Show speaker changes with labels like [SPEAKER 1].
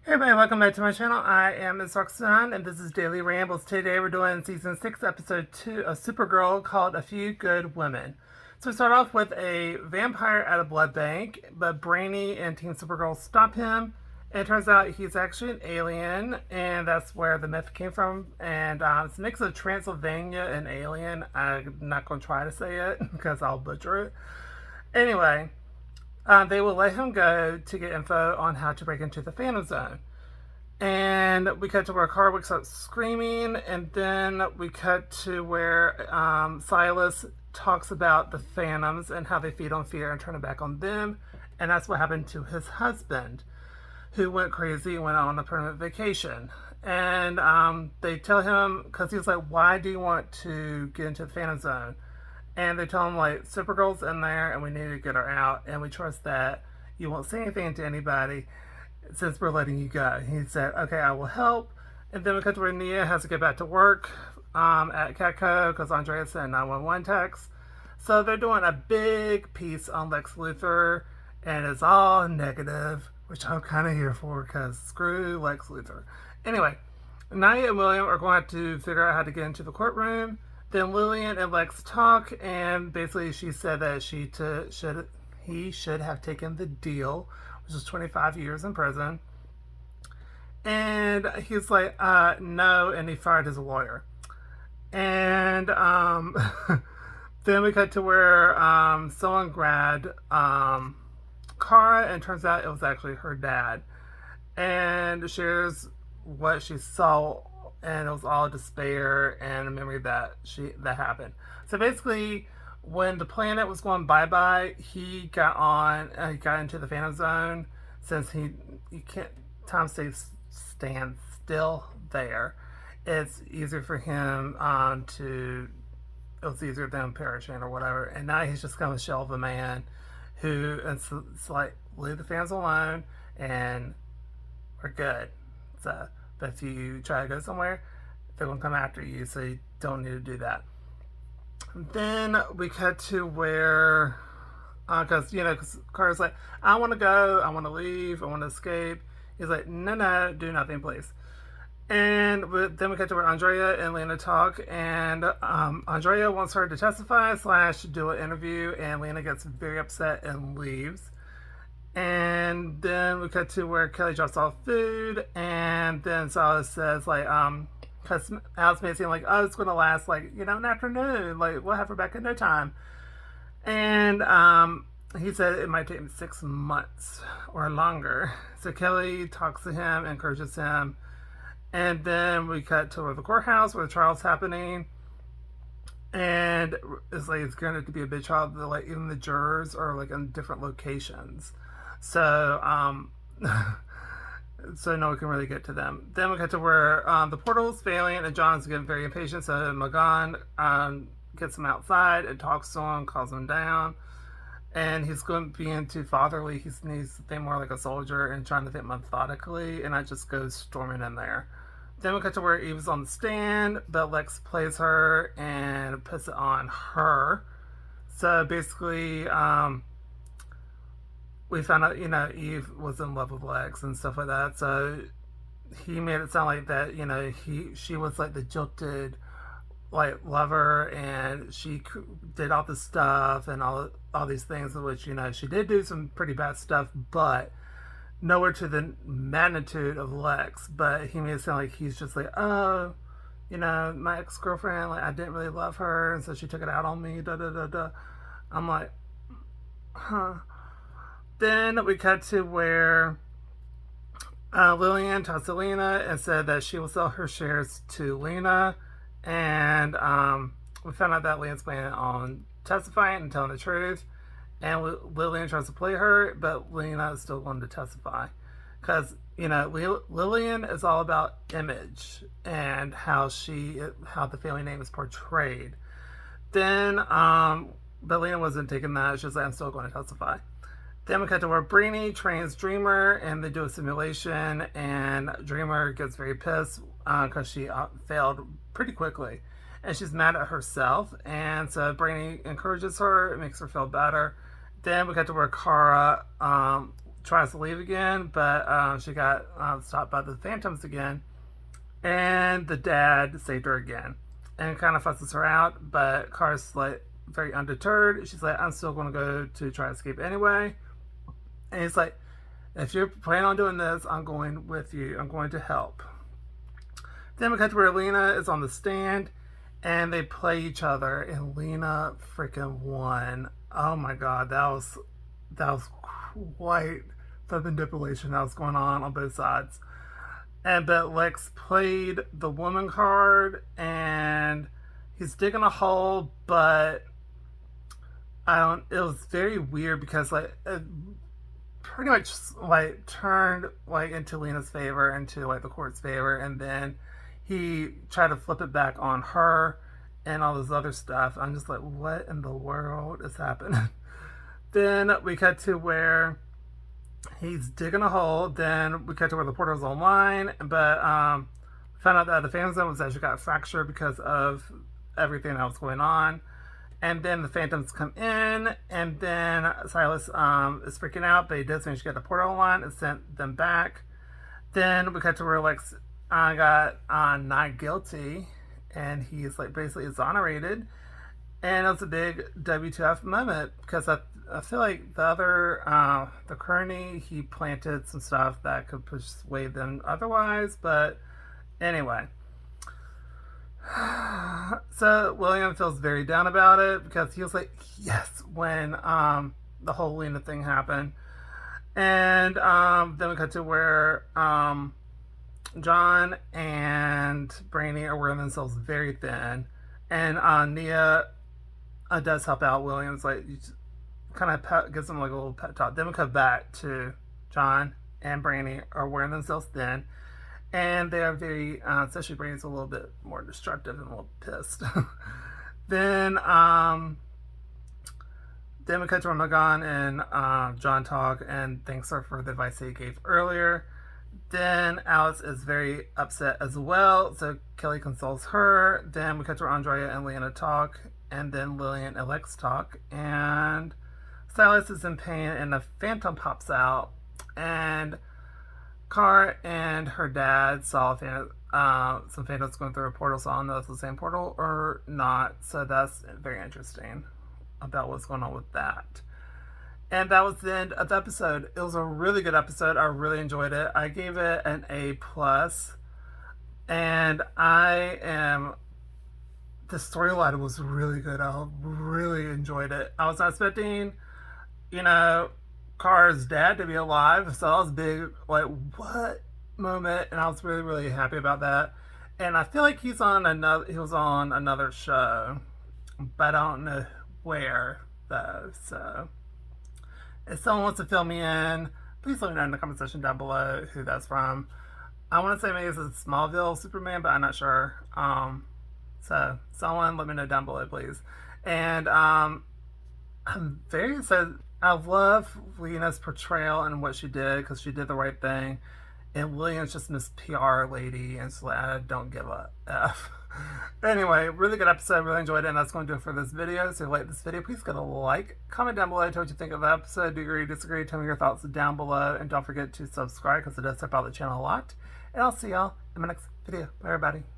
[SPEAKER 1] Hey everybody, welcome back to my channel. I am Ms. Roxanne, and this is Daily Rambles. Today we're doing Season 6, Episode 2 of Supergirl called A Few Good Women. So we start off with a vampire at a blood bank, but Brainy and Team Supergirl stop him. And it turns out he's actually an alien, and that's where the myth came from. And it's a mix of Transylvania and alien. I'm not going to try to say it because I'll butcher it. Anyway, they will let him go to get info on how to break into the Phantom Zone. And we cut to where Kara wakes up screaming, and then we cut to where Silas talks about the Phantoms and how they feed on fear and turn it back on them. And that's what happened to his husband, who went crazy and went on a permanent vacation. And they tell him, because he's like, why do you want to get into the Phantom Zone? And they tell him, like, Supergirl's in there and we need to get her out, and we trust that you won't say anything to anybody since we're letting you go. He said, okay, I will help. And then we cut to where Nia has to get back to work at Catco because Andrea sent 911 text. So they're doing a big piece on Lex Luthor, and it's all negative, which I'm kind of here for because screw Lex Luthor. Anyway, Nia and William are going to have to figure out how to get into the courtroom. Then Lillian and Lex talk, and basically she said that he should have taken the deal, which is 25 years in prison. And he's like, no, and he fired his lawyer. And then we cut to where someone grabbed Kara, and turns out it was actually her dad. And shares what she saw, and it was all despair and a memory that happened. So basically, when the planet was going bye bye, he got into the Phantom Zone. Since you can't time stand still there, it's easier for him it was easier than perishing or whatever. And now he's just kind of a shell of a man who it's like, leave the fans alone and we're good. So, but if you try to go somewhere, they're going to come after you, so you don't need to do that. Then we cut to where, because Kara's like, I want to go, I want to leave, I want to escape. He's like, no, do nothing, please. And then we cut to where Andrea and Lena talk, and Andrea wants her to testify / do an interview, and Lena gets very upset and leaves. And then we cut to where Kelly drops off food, and then Silas says, like, because Alice made it seem like, oh, it's going to last, like, an afternoon. Like, we'll have her back in no time. And he said it might take 6 months or longer. So Kelly talks to him, encourages him. And then we cut to the courthouse where the trial's happening. And it's like, it's going to be a big trial. Like, even the jurors are, like, in different locations. So, so no one can really get to them. Then we get to where the portal's failing and John's getting very impatient. So Magan gets him outside and talks to him, calls him down. And he's going to be too fatherly. He needs to think more like a soldier and trying to think methodically. And I just go storming in there. Then we get to where Eve's on the stand, but Lex plays her and puts it on her. So basically, we found out, Eve was in love with Lex and stuff like that. So he made it sound like that, she was like the jilted, like, lover, and she did all this stuff and all these things, which, she did do some pretty bad stuff, but nowhere to the magnitude of Lex. But he made it sound like he's just like, oh, my ex-girlfriend, like, I didn't really love her, and so she took it out on me, I'm like, huh. Then we cut to where Lillian talked to Lena and said that she will sell her shares to Lena. And we found out that Lena's planning on testifying and telling the truth. And Lillian tries to play her, but Lena is still going to testify. Because, Lillian is all about image and how the family name is portrayed. Then, but Lena wasn't taking that. She was like, I'm still going to testify. Then we cut to where Brainy trains Dreamer, and they do a simulation, and Dreamer gets very pissed because she failed pretty quickly. And she's mad at herself, and so Brainy encourages her, it makes her feel better. Then we got to where Kara tries to leave again, but she got stopped by the Phantoms again, and the dad saved her again, and kind of fusses her out. But Kara's like very undeterred. She's like, I'm still going to go to try to escape anyway. And he's like, if you're planning on doing this, I'm going with you. I'm going to help. Then we cut to where Lena is on the stand, and they play each other, and Lena freaking won. Oh my god, that was quite the manipulation that was going on both sides. And but Lex played the woman card, and he's digging a hole, but I don't. It was very weird because like it pretty much like turned like into Lena's favor, into like the court's favor, and then he tried to flip it back on her and all this other stuff. I'm just like, what in the world is happening? Then we cut to where he's digging a hole. Then we cut to where the portal's online, but found out that the Phantom Zone was actually got fractured because of everything that was going on. And then the Phantoms come in, and then Silas is freaking out, but he does manage to get the portal online and sent them back. Then we cut to where Lex got not guilty, and he's like basically exonerated. And it was a big WTF moment because I feel like the other, the Kearney, he planted some stuff that could persuade them otherwise. But anyway. So William feels very down about it because he was like, yes, when the whole Lena thing happened. And then we cut to where John and Brainy are wearing themselves very thin. And Nia does help out Williams, like kind of gives him like a little pep talk. Then we cut back to John and Brainy are wearing themselves thin, and they are very, especially Brainy's a little bit more destructive and a little pissed. Then we cut to Magan and John talk and thanks her for the advice he gave earlier. Then Alice is very upset as well, so Kelly consoles her. Then we cut to Andrea and Lena talk, and then Lillian and Lex talk, and Silas is in pain, and the Phantom pops out, and Car and her dad saw some Phantoms going through a portal, so I don't know if it's the same portal or not, so that's very interesting about what's going on with that. And that was the end of the episode. It was a really good episode. I really enjoyed it. I gave it an A+. And the storyline was really good. I really enjoyed it. I was not expecting, Car's dad to be alive. So that was a big, like, what moment? And I was really, really happy about that. And I feel like he was on another show. But I don't know where, though. So if someone wants to fill me in, please let me know in the comment section down below who that's from. I want to say maybe it's a Smallville Superman, but I'm not sure. So someone let me know down below, please. And I'm very excited. I love Lena's portrayal and what she did because she did the right thing. And William's just Miss PR lady, and she's like, I don't give a F. Anyway, really good episode. Really enjoyed it, and that's going to do it for this video. So if you like this video, please give it a like. Comment down below. Tell what you think of the episode. Do you agree, disagree? Tell me your thoughts down below. And don't forget to subscribe because it does help out the channel a lot. And I'll see y'all in my next video. Bye, everybody.